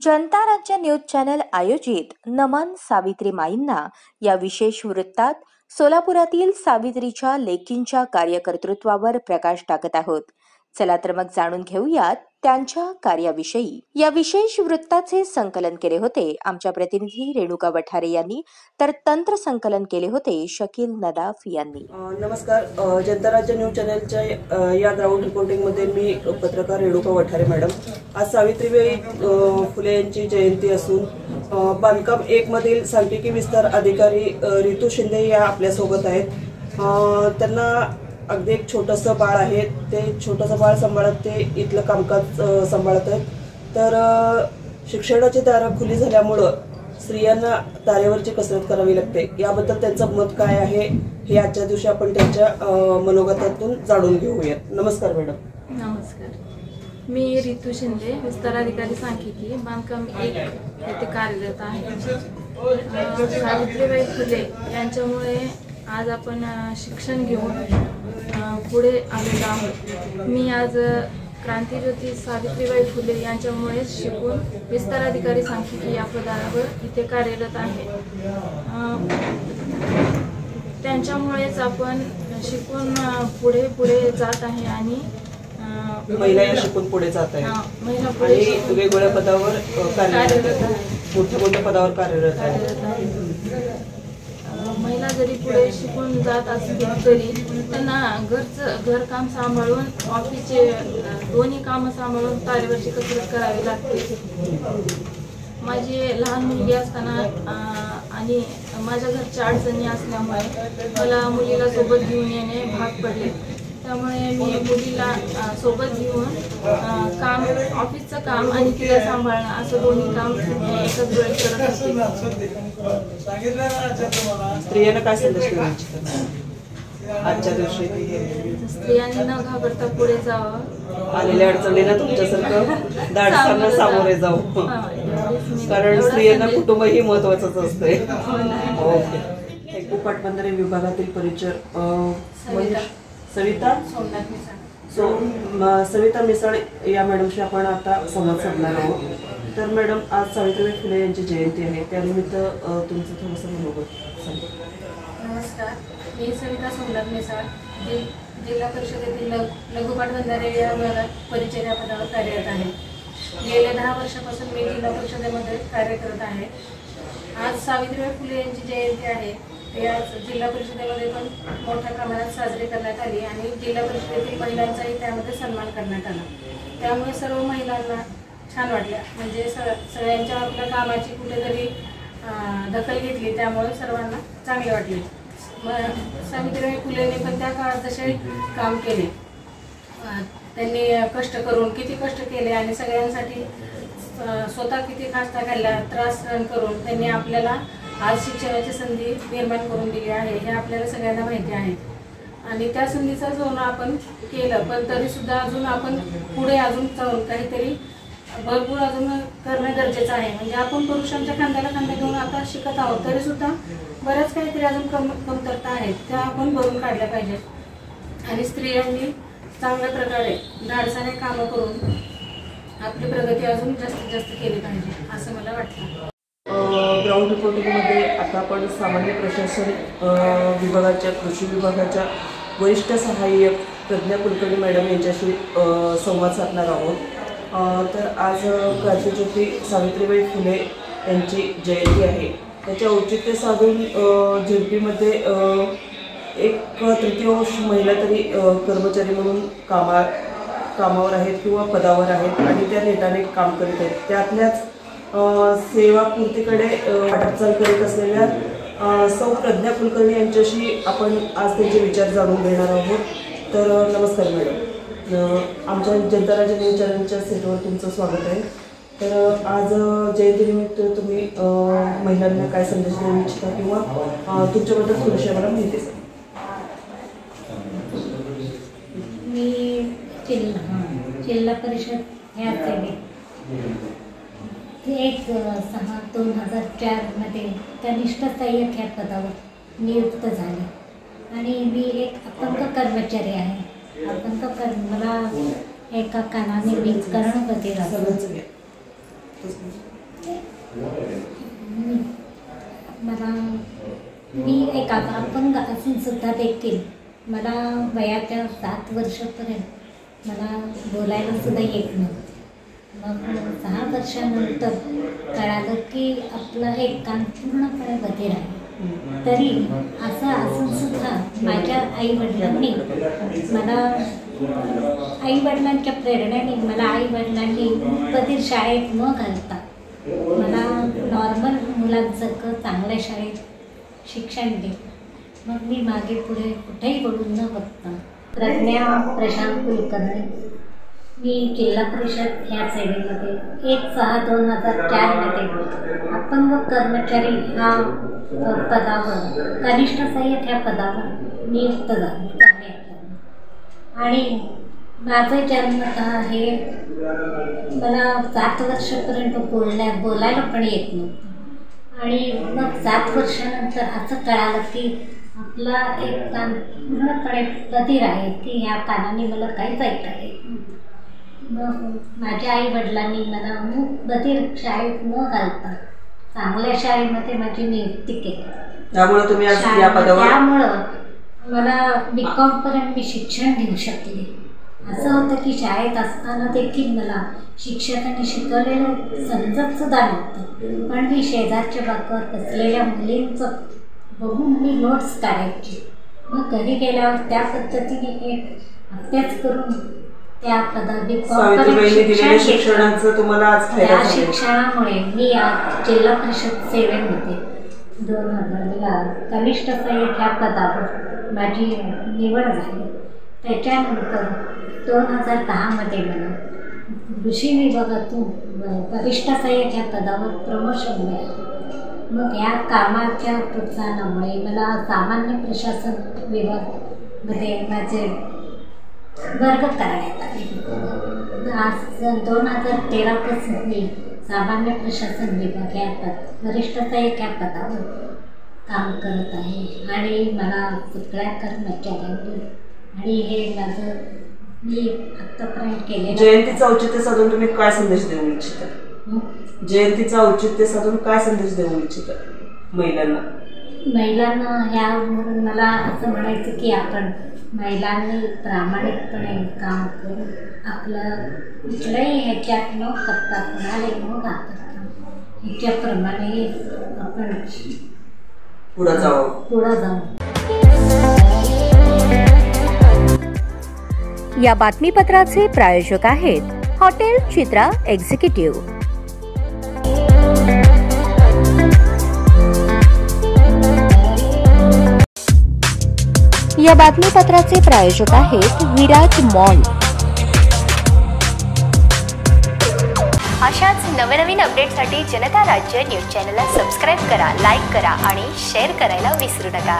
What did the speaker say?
जनता राज्य news channel आयोजित नमन सावित्रीमाईंना या विशेष वृत्तात सोलापुरातील सावित्रीच्या लेकींच्या कार्यकर्तृत्वावर प्रकाश टाकत आहोत। चला तर मग जाणून घेऊयात त्यांच्या कार्याविषयी। या विशेष वृत्ताचे संकलन केले होते आमच्या प्रतिनिधी रेणुका वठारे यांनी, तर तंत्र संकलन केले होते शकील नदाफ यांनी। नमस्कार, जनता राज्य न्यूज चॅनलच्या या ग्राउंड रिपोर्टिंग मध्ये मी पत्रकार रेणुका वठारे मॅडम। आज सावित्रीबाई फुले यांची जयंती असून बांधकाम 1 मधील सांख्यिकी विस्तार अधिकारी रितू शिंदे या आपल्या सोबत आहेत। त्यांना अगदी एक छोटंसं बाळ आहे, ते छोटंसं बाळ सांभाळत ते इथलं कामकाज सांभाळत आहेत। तर शिक्षणाची दारं खुली झाल्यामुळं स्त्रियांना तारेवरची कसरत करावी लागते, याबद्दल त्यांचं मत काय आहे हे आजच्या दिवशी आपण त्यांच्या मनोगतातून जाणून घेऊयात। नमस्कार मॅडम। नमस्कार, मी रितू शिंदे, विस्तार अधिकारी सांख्यिकी, बांधकाम 1 येथे कार्यरत आहे। सावित्रीबाई फुले यांच्यामुळे आज आपण शिक्षण घेऊन पुढे आलेलो आहोत। मी आज क्रांतीज्योती सावित्रीबाई फुले यांच्यामुळे शिकून विस्तार अधिकारी सांख्यिकी या पदावर इथे कार्यरत आहे। त्यांच्यामुळेच आपण शिकून पुढे जात आहे आणि महिला या शिकून पुढे जात आहेत। महिला पुढे वेगवेगळ्या पदावर कार्यरत आहेत, मोठ्या पदावर कार्यरत आहेत। महिला जरी पुढे शिकून जात असतील तरी त्यांना घरकाम सांभाळून ऑफिसचे दोन्ही कामं सांभाळून तारेवरची कसरत करावी लागते। माझी लहान मुलगी असताना आणि माझ्या घरच्या अडचणी असल्यामुळे मला मुलीला सोबत घेऊन येणे भाग पडले। त्यामुळे मी मुलीला सोबत घेऊन ऑफिसचं काम आणि तिला सांभाळणं असं दोन्ही काम एकच वेळेस करत असते। स्त्रियांना काय संदेश देऊ इच्छिता आजच्या दिवशी? स्त्रियांनी न घाबरता पुढे जावं, आलेल्या अडचणींना तुमच्यासारखं धाडसानं सामोरे जाऊ, कारण स्त्रियांना कुटुंब ही महत्वाचंच असते। ओके, कुपाटबंधारे विभागातील परिचय सविता मिसाळ या मॅडमशी आपण आता संवाद साधणार आहोत। तर मॅडम, आज सावित्रीबाई फुले यांची जयंती आहे, त्यानिमित्त तुमचं थोडंसं मनोगत सांगा। नमस्कार, मी सविता सोमनाथ मिसाळ, जिल्हा परिषदेतील लघुपाटबंधारे या विभागात परिचय या पदावर कार्यरत आहे। गेल्या 10 वर्षापासून मी जिल्हा परिषदेमध्ये कार्य करत आहे। आज सावित्रीबाई फुले यांची जयंती आहे, ती आज जिल्हा परिषदेमध्ये पण मोठ्या प्रमाणात साजरी करण्यात आली आणि जिल्हा परिषदेतील महिलांचाही त्यामध्ये सन्मान करण्यात आला। त्यामुळे सर्व महिलांना छान वाटलं, म्हणजे सगळ्यांच्या आपल्या कामाची कुठेतरी दखल घेतली, त्यामुळे सर्वांना चांगले वाटले। सावित्रीबाई फुलेंनी पण त्या काळात जसे काम केले, त्यांनी कष्ट करून किती कष्ट केले आणि सगळ्यांसाठी स्वतः किती खास्ता खाल्ला, त्रास सहन करून त्यांनी आपल्याला आज शिक्षणाची संधी निर्माण करून दिली आहे, हे आपल्याला सगळ्यांना माहिती आहे। आणि त्या संधीचा जो आपण केलं, पण तरीसुद्धा अजून आपण पुढे अजून जाऊन काहीतरी भरपूर अजून करणं गरजेचं आहे। म्हणजे आपण पुरुषांच्या खांद्याला खांदा घेऊन आता शिकत आहोत, तरीसुद्धा बऱ्याच काहीतरी अजून कमतरता आहेत, त्या आपण भरून काढल्या पाहिजेत। आणि स्त्रियांनी चांगल्या प्रकारे धाडसाने कामं करून आपली प्रगती अजून जास्तीत जास्त केली पाहिजे, असं मला वाटतं। ग्राउंड रिपोर्टिंगमध्ये आता आपण सामान्य प्रशासन विभागाच्या कृषी विभागाच्या वरिष्ठ सहाय्यक प्रज्ञा कुलकर्णी मॅडम यांच्याशी संवाद साधणार आहोत। तर आज क्रांतीज्योती सावित्रीबाई फुले यांची जयंती आहे, त्याचे औचित्य साधून झेडपीमध्ये 1/3 महिला तरी कर्मचारी म्हणून कामावर आहेत किंवा पदावर आहेत आणि त्या नेटाने काम करीत आहेत। त्यातल्याच सेवापूर्तीकडे वाटचाल करीत असलेल्या सौ प्रज्ञा कुलकर्णी यांच्याशी आपण आज त्यांचे विचार जाणून घेणार आहोत। तर नमस्कार मॅडम, आमच्या जनता राज्य न्यूज चॅनलच्या सेटवर तुमचं स्वागत आहे। तर आज जयंतीनिमित्त तुम्ही महिलांना काय संदेश देऊ इच्छिता किंवा तुमच्याबद्दल थोडीशी मला माहिती सांगा। मी जिल्हा परिषद ह्या सेवेत 1/6/2004 मध्ये कनिष्ठ सहाय्यक ह्या पदावर नियुक्त झाले आणि मी एक अपंग कर्मचारी आहे। मला एका कानाने वीज करणं होते, मी एक अपंग असून सुद्धा देखील मला वयाच्या 7 वर्षापर्यंत मला बोलायला सुद्धा येत नव्हतं. मग 6 वर्षानंतर कळालं की आपलं एक कान पूर्णपणे बधीर आहे. तरी असं असून सुद्धा माझ्या आईवडिलांनी आईवडिलांच्या प्रेरणेने मला आईवडिलांनी बधीर शाळेत न घालता मला नॉर्मल मुलांसारखं चांगल्या शाळेत शिक्षण दिलं. मग मी मागे पुढे कुठेही वळून न बघता प्रज्ञा प्रशांत कुलकर्णी, मी जिल्हा परिषद ह्या सेवेमध्ये 1/6/2004 अपंग कर्मचारी ह्या पदावर कनिष्ठ सहाय्यक ह्या पदावर नियुक्त झाले. आणि माझं जन्मतः हे मला 7 वर्षापर्यंत बोलायला पण येत नव्हतं. आणि मग 7 वर्षानंतर असं कळालं की आपला एक कान पूर्णपणे बधीर आहे की ह्या कानाने मला काहीच ऐकता येत नव्हतं. मग माझ्या आईवडिलांनी मला बधीर शाळेत न घालता चांगल्या शाळेमध्ये माझी नियुक्ती केली. त्यामुळे तुम्ही आज या पदावर त्यामुळं मला BCom पर्यंत मी शिक्षण घेऊ शकले. असं होतं की शाळेत असताना देखील मला शिक्षकांनी शिकवलेलं समजत सुद्धा नव्हतं. पण मी शेजारच्या बाकावर बसलेल्या मुलींचं बघून मी नोट्स काढायची. मग घरी गेल्यावर त्या पद्धतीने एक अभ्यास करून त्या दिलेल्या शिक्षणाचं तुम्हाला आज फायदा त्या झाला. शिक्षणामुळे मी आज जिल्हा परिषद सेवेमध्ये 2000ला कनिष्ठ सहाय्यक ह्या पदावर माझी निवड झाली. त्याच्यानंतर 2010 मला कृषी विभागातून वरिष्ठ सहाय्यक ह्या पदावर प्रमोशन मिळालं. मग या कामाच्या प्रोत्साहनामुळे मला सामान्य प्रशासन विभागामध्ये माझे वर्ग करण्यात आले. आज 2013 पासून मी सामान्य प्रशासन विभाग या वरिष्ठ सहाय्यक या पदावर काम करत आहे. आणि मला सगळ्या कर्मचाऱ्यांनी आणि हे माझं मी आत्तापर्यंत केलेलं. जयंतीचं औचित्य साधून तुम्ही काय संदेश देऊ इच्छिता? जयंतीचं औचित्य साधून काय संदेश देऊ इच्छिता महिलांना ह्यावरून मला असं म्हणायचं की आपण महिलांनी प्रामाणिकपणे काम करून आपलं कुठल्याही ह्याच्यात न करता कोणालाही न घाबरता ह्याच्याप्रमाणे आपण पुढं जाऊ. या बातमीपत्राचे प्रायोजक आहेत हॉटेल चित्रा एक्झिक्युटिव्ह. या बातमीपत्राचे प्रायोजक आहेत विराज मॉल. अशाच नवनवीन अपडेटसाठी जनता राज्य न्यूज चॅनलला सबस्क्राईब करा, लाईक करा आणि शेअर करायला विसरू नका.